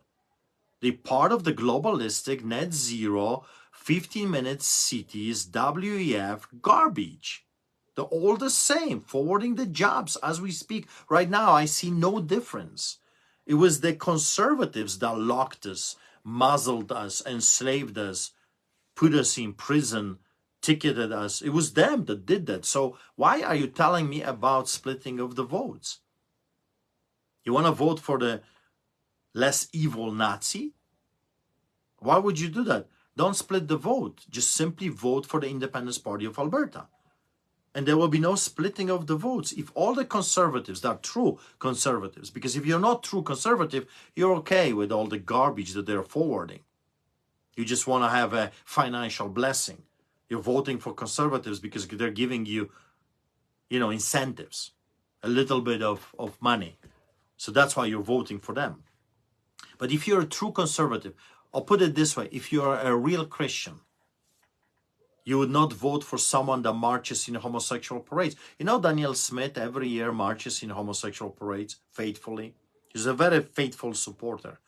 They're part of the globalistic net zero 15-minute cities WEF garbage. They're all the same, forwarding the jobs as we speak. Right now, I see no difference. It was the conservatives that locked us, muzzled us, enslaved us, put us in prison, ticketed us. It was them that did that. So why are you telling me about splitting of the votes? You want to vote for the less evil Nazi? Why would you do that? Don't split the vote. Just simply vote for the Independence Party of Alberta. And there will be no splitting of the votes. If all the conservatives, that are true conservatives, because if you're not true conservative, you're okay with all the garbage that they're forwarding. You just want to have a financial blessing. You're voting for conservatives because they're giving you, incentives, a little bit of money. So that's why you're voting for them. But if you're a true conservative, I'll put it this way, if you're a real Christian, you would not vote for someone that marches in homosexual parades. Danielle Smith every year marches in homosexual parades faithfully. She's a very faithful supporter.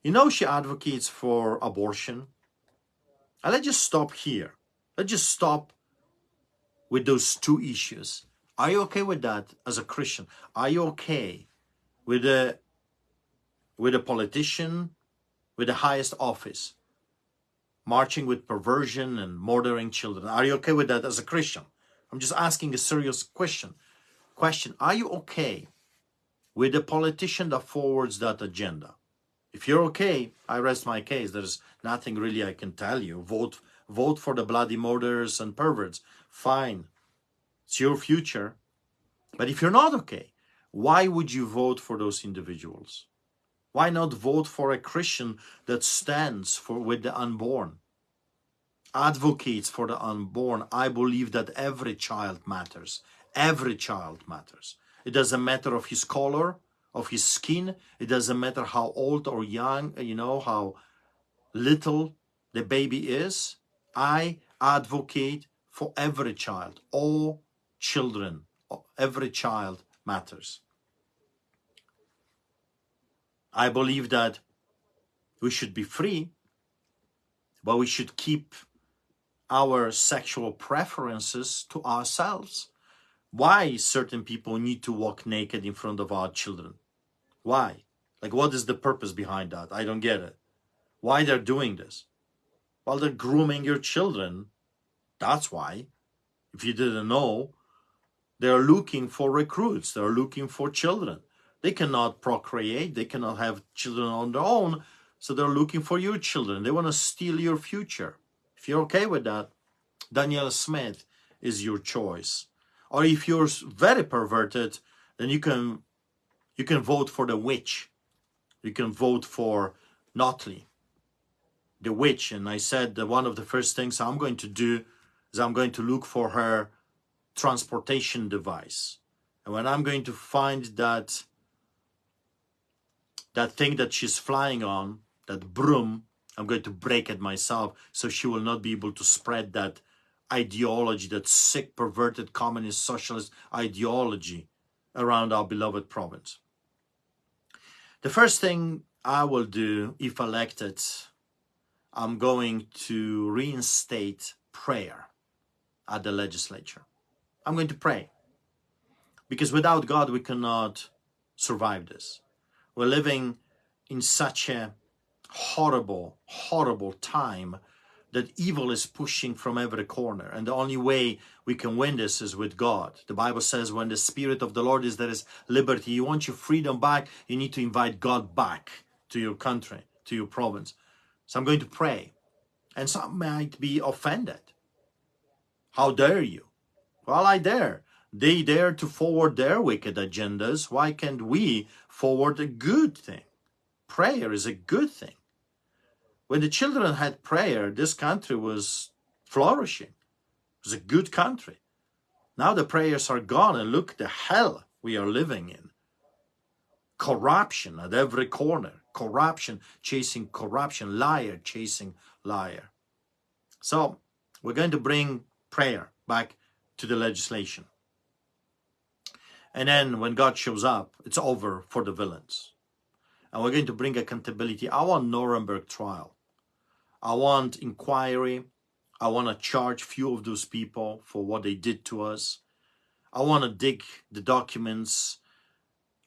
She advocates for abortion. And let's just stop here. Let's just stop with those two issues. Are you okay with that as a Christian? Are you okay with a politician with the highest office marching with perversion and murdering children? Are you okay with that as a Christian? I'm just asking a serious question. Are you okay with a politician that forwards that agenda? If you're okay, I rest my case. There's nothing really I can tell you. Vote for the bloody murderers and perverts. Fine. It's your future. But if you're not okay, why would you vote for those individuals? Why not vote for a Christian that stands with the unborn, advocates for the unborn? I believe that every child matters. Every child matters. It doesn't matter of his color, of his skin. It doesn't matter how old or young, how little the baby is. I advocate for every child. All children, every child matters. I believe that we should be free, but we should keep our sexual preferences to ourselves. Why certain people need to walk naked in front of our children? Why? What is the purpose behind that? I don't get it. Why they're doing this? Well, they're grooming your children. That's why. If you didn't know, they're looking for recruits. They're looking for children. They cannot procreate. They cannot have children on their own. So they're looking for your children. They want to steal your future. If you're okay with that, Danielle Smith is your choice. Or if you're very perverted, then you can vote for the witch. You can vote for Notley, the witch. And I said that one of the first things I'm going to do is I'm going to look for her transportation device. And when I'm going to find that thing that she's flying on, that broom, I'm going to break it myself so she will not be able to spread that ideology, that sick, perverted, communist, socialist ideology around our beloved province. The first thing I will do, if elected, I'm going to reinstate prayer at the legislature. I'm going to pray. Because without God, we cannot survive this. We're living in such a horrible, horrible time that evil is pushing from every corner. And the only way we can win this is with God. The Bible says when the Spirit of the Lord is, there is liberty. You want your freedom back, you need to invite God back to your country, to your province. So I'm going to pray. And some might be offended. How dare you? Well, I dare. They dare to forward their wicked agendas. Why can't we forward a good thing? Prayer is a good thing. When the children had prayer, this country was flourishing. It was a good country. Now the prayers are gone, and look the hell we are living in. Corruption at every corner. Corruption chasing corruption. Liar chasing liar. So we're going to bring prayer back to the legislation. And then when God shows up, it's over for the villains. And we're going to bring accountability. I want Nuremberg trial. I want inquiry. I want to charge few of those people for what they did to us. I want to dig the documents.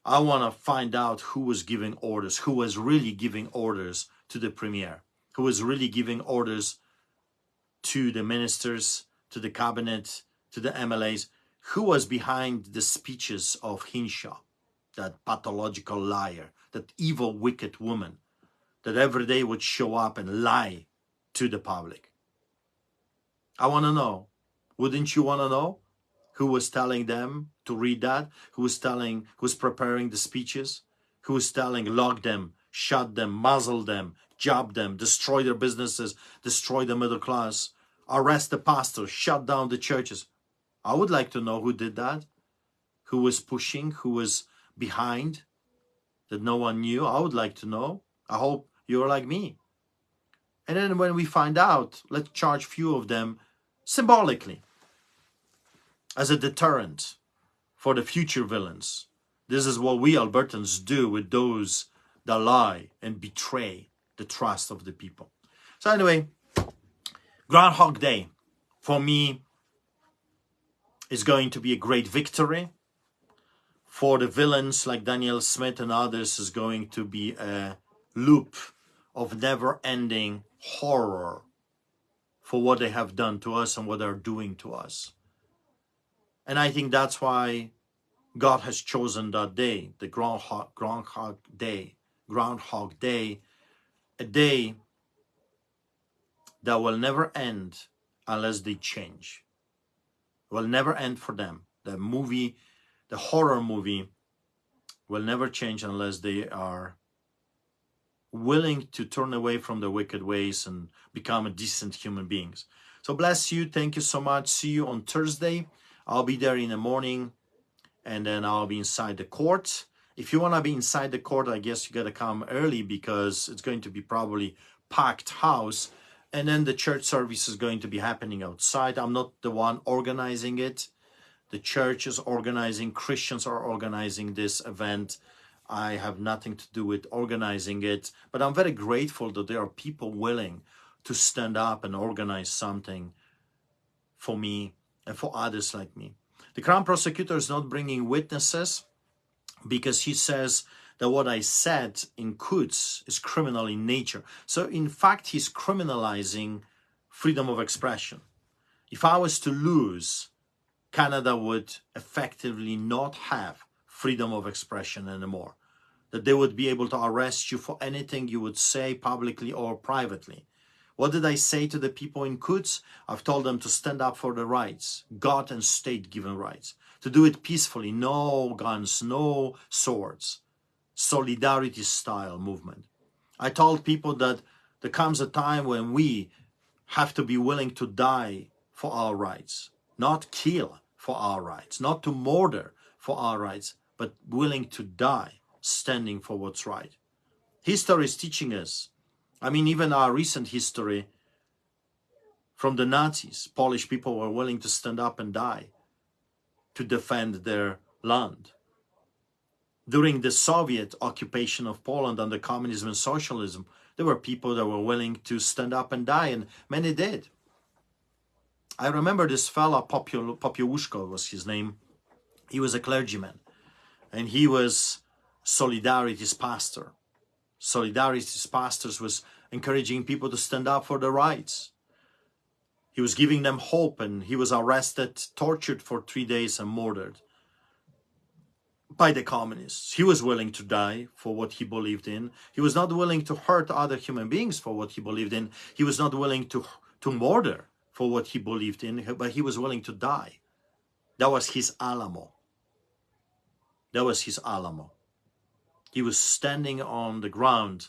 I want to find out who was giving orders, who was really giving orders to the premier, who was really giving orders to the ministers, to the cabinet, to the MLAs, who was behind the speeches of Hinshaw, that pathological liar, that evil, wicked woman that every day would show up and lie to the public. I want to know. Wouldn't you want to know who was telling them to read that? Who was preparing the speeches? Who was telling, lock them, shut them, muzzle them, job them, destroy their businesses, destroy the middle class, arrest the pastors, shut down the churches? I would like to know who did that, who was pushing, who was behind, that no one knew. I would like to know. I hope you're like me. And then when we find out, let's charge few of them symbolically as a deterrent for the future villains. This is what we Albertans do with those that lie and betray the trust of the people. So anyway, Groundhog Day, for me, is going to be a great victory. For the villains like Daniel Smith and others, is going to be a loop of never-ending horror for what they have done to us and what they're doing to us. And I think that's why God has chosen that day, the Groundhog Day, a day that will never end unless they change. It will never end for them. The movie, the horror movie, will never change unless they are willing to turn away from their wicked ways and become a decent human beings. So bless you. Thank you so much. See you on Thursday. I'll be there in the morning, and then I'll be inside the court. If you want to be inside the court, I guess you got to come early because it's going to be probably packed house. And then the church service is going to be happening outside. I'm not the one organizing it. The church is organizing. Christians are organizing this event. I have nothing to do with organizing it. But I'm very grateful that there are people willing to stand up and organize something for me and for others like me. The Crown Prosecutor is not bringing witnesses because he says that what I said in Quds is criminal in nature. So in fact, he's criminalizing freedom of expression. If I was to lose, Canada would effectively not have freedom of expression anymore. That they would be able to arrest you for anything you would say publicly or privately. What did I say to the people in Quds? I've told them to stand up for their rights, God and state-given rights, to do it peacefully, no guns, no swords, solidarity-style movement. I told people that there comes a time when we have to be willing to die for our rights, not kill for our rights, not to murder for our rights, but willing to die, standing for what's right. History is teaching us. I mean, even our recent history from the Nazis, Polish people were willing to stand up and die to defend their land. During the Soviet occupation of Poland under communism and socialism, there were people that were willing to stand up and die, and many did. I remember this fella, Popiełuszko was his name. He was a clergyman, and he was Solidarity's pastor. Solidarity's pastors was encouraging people to stand up for their rights. He was giving them hope, and he was arrested, tortured for 3 days and murdered by the communists. He was willing to die for what he believed in. He was not willing to hurt other human beings for what he believed in. He was not willing to murder for what he believed in, but he was willing to die. That was his Alamo. That was his Alamo. He was standing on the ground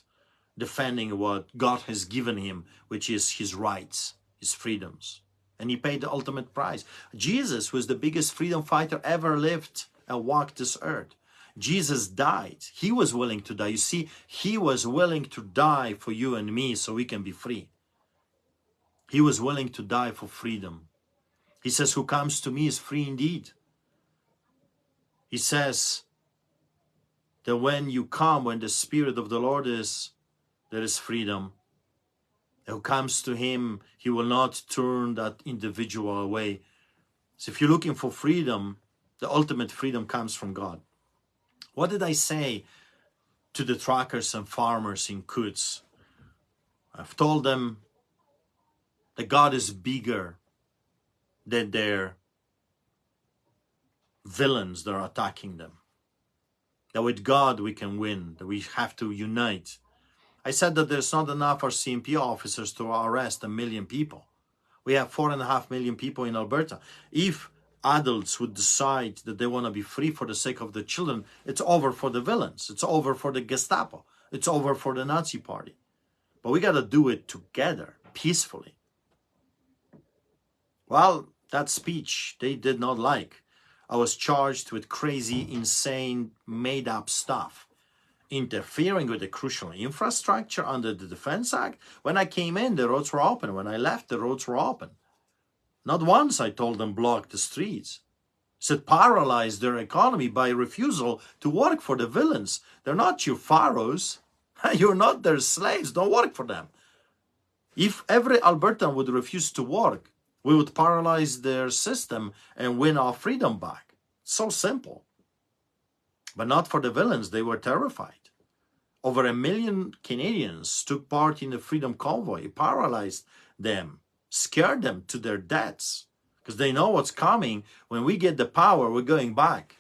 defending what God has given him, which is his rights, his freedoms. And he paid the ultimate price. Jesus was the biggest freedom fighter ever lived and walked this earth. Jesus died. He was willing to die. You see, he was willing to die for you and me so we can be free. He was willing to die for freedom. He says, who comes to me is free indeed. He says that when you come, when the Spirit of the Lord is, there is freedom. Who comes to him, he will not turn that individual away. So if you're looking for freedom, the ultimate freedom comes from God. What did I say to the truckers and farmers in Quds? I've told them that God is bigger than their villains that are attacking them. That with God we can win, that we have to unite. I said that there's not enough RCMP officers to arrest 1 million people. We have 4.5 million people in Alberta. If adults would decide that they want to be free for the sake of the children, it's over for the villains. It's over for the Gestapo. It's over for the Nazi party. But we got to do it together, peacefully. Well, that speech they did not like. I was charged with crazy, insane, made-up stuff. Interfering with the crucial infrastructure under the Defense Act. When I came in, the roads were open. When I left, the roads were open. Not once I told them block the streets. Said paralyze their economy by refusal to work for the villains. They're not your pharaohs. You're not their slaves. Don't work for them. If every Albertan would refuse to work, we would paralyze their system and win our freedom back. So simple. But not for the villains. They were terrified. Over 1 million Canadians took part in the Freedom Convoy. It paralyzed them, scared them to their deaths, because they know what's coming. When we get the power, we're going back.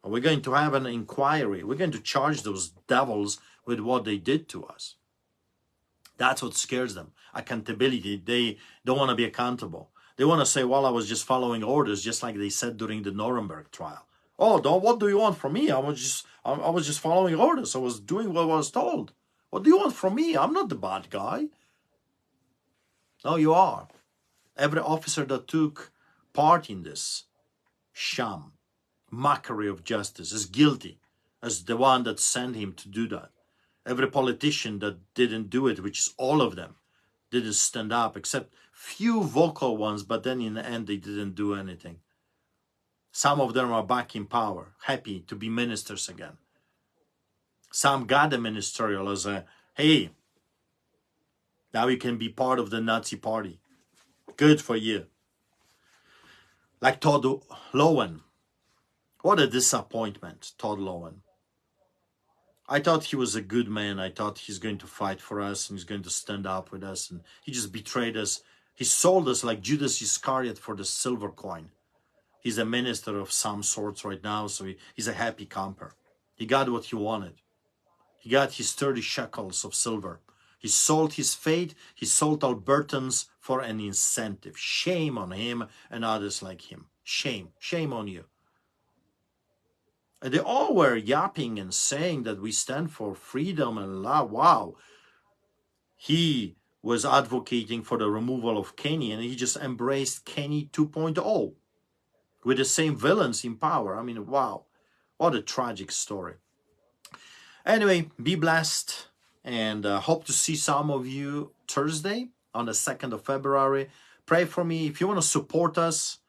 We're going to have an inquiry. We're going to charge those devils with what they did to us. That's what scares them. Accountability. They don't want to be accountable. They want to say, well, I was just following orders, just like they said during the Nuremberg trial. Oh, what do you want from me? I was just following orders. I was doing what I was told. What do you want from me? I'm not the bad guy. No, you are. Every officer that took part in this sham, mockery of justice, is guilty as the one that sent him to do that. Every politician that didn't do it, which is all of them, didn't stand up, except few vocal ones, but then in the end they didn't do anything. Some of them are back in power, happy to be ministers again. Some got the ministerial as a, hey, now you can be part of the Nazi party. Good for you. Like Todd Lowen. What a disappointment, Todd Lowen. I thought he was a good man. I thought he's going to fight for us and he's going to stand up with us. And he just betrayed us. He sold us like Judas Iscariot for the silver coin. He's a minister of some sorts right now, so he's a happy camper. He got what he wanted. He got his 30 shekels of silver. He sold his faith. He sold Albertans for an incentive. Shame on him and others like him. Shame. Shame on you. And they all were yapping and saying that we stand for freedom and love. Wow. He was advocating for the removal of Kenny, and he just embraced Kenny 2.0 with the same villains in power. I mean, wow. What a tragic story. Anyway, be blessed, and hope to see some of you Thursday on the 2nd of February. Pray for me. If you want to support us,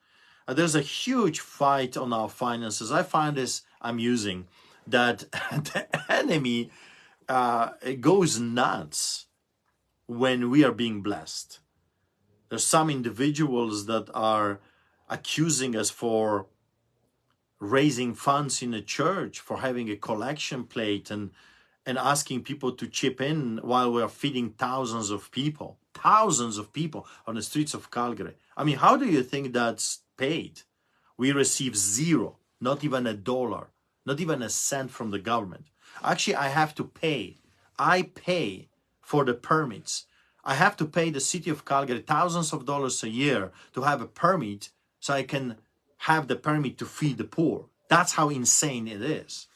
there's a huge fight on our finances. I find this amusing that the enemy goes nuts when we are being blessed. There's some individuals that are accusing us for raising funds in the church, for having a collection plate and asking people to chip in while we're feeding thousands of people on the streets of Calgary. I mean, how do you think that's paid? We receive zero, not even $1, not even a cent from the government. Actually, I have to pay. I pay for the permits. I have to pay the city of Calgary thousands of dollars a year to have a permit so I can have the permit to feed the poor. That's how insane it is.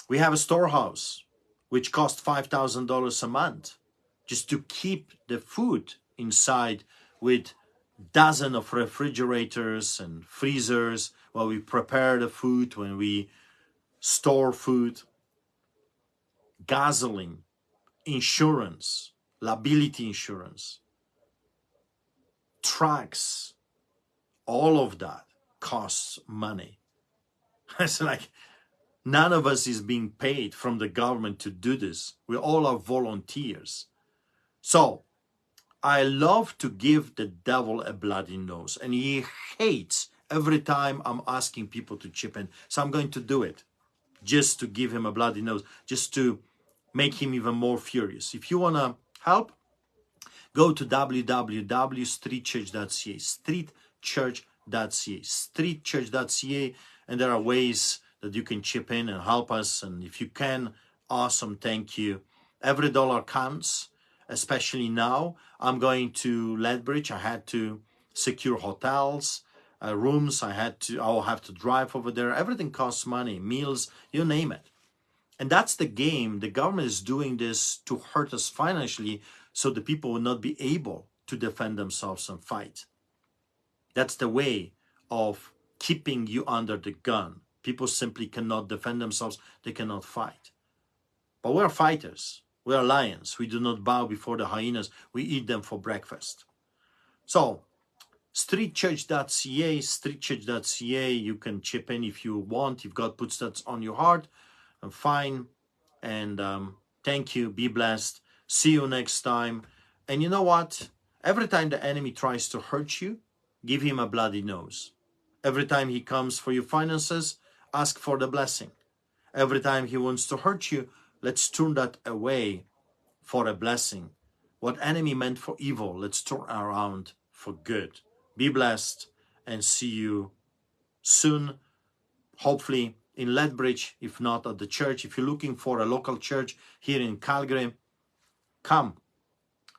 We have a storehouse which costs $5,000 a month just to keep the food inside, with dozens of refrigerators and freezers while we prepare the food, when we store food, gasoline, insurance, liability insurance, trucks, all of that costs money. It's like none of us is being paid from the government to do this. We all are volunteers. So I love to give the devil a bloody nose, and he hates every time I'm asking people to chip in. So I'm going to do it just to give him a bloody nose, just to make him even more furious. If you want to help, go to www.streetchurch.ca, streetchurch.ca, streetchurch.ca, and there are ways that you can chip in and help us. And if you can, awesome, thank you. Every dollar counts, especially now. I'm going to Lethbridge. I had to secure hotels, rooms. I'll have to drive over there. Everything costs money, meals, you name it. And that's the game. The government is doing this to hurt us financially, so the people will not be able to defend themselves and fight. That's the way of keeping you under the gun. People simply cannot defend themselves. They cannot fight. But we're fighters. We are lions. We do not bow before the hyenas. We eat them for breakfast. So, streetchurch.ca, streetchurch.ca, you can chip in if you want, if God puts that on your heart. And fine. And thank you. Be blessed. See you next time. And you know what? Every time the enemy tries to hurt you, give him a bloody nose. Every time he comes for your finances, ask for the blessing. Every time he wants to hurt you, let's turn that away for a blessing. What enemy meant for evil, let's turn around for good. Be blessed and see you soon, hopefully in Lethbridge, if not at the church. If you're looking for a local church here in Calgary, come.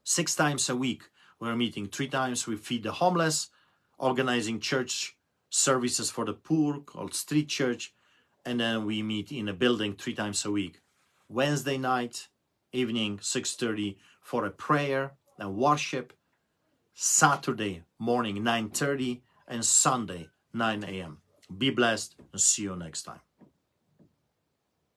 6 times a week. We're meeting 3 times. We feed the homeless, organizing church services for the poor called Street Church, and then we meet in a building 3 times a week. Wednesday night, evening, 6:30 for a prayer and worship. Saturday morning, 9:30, and Sunday, 9 a.m. Be blessed and see you next time.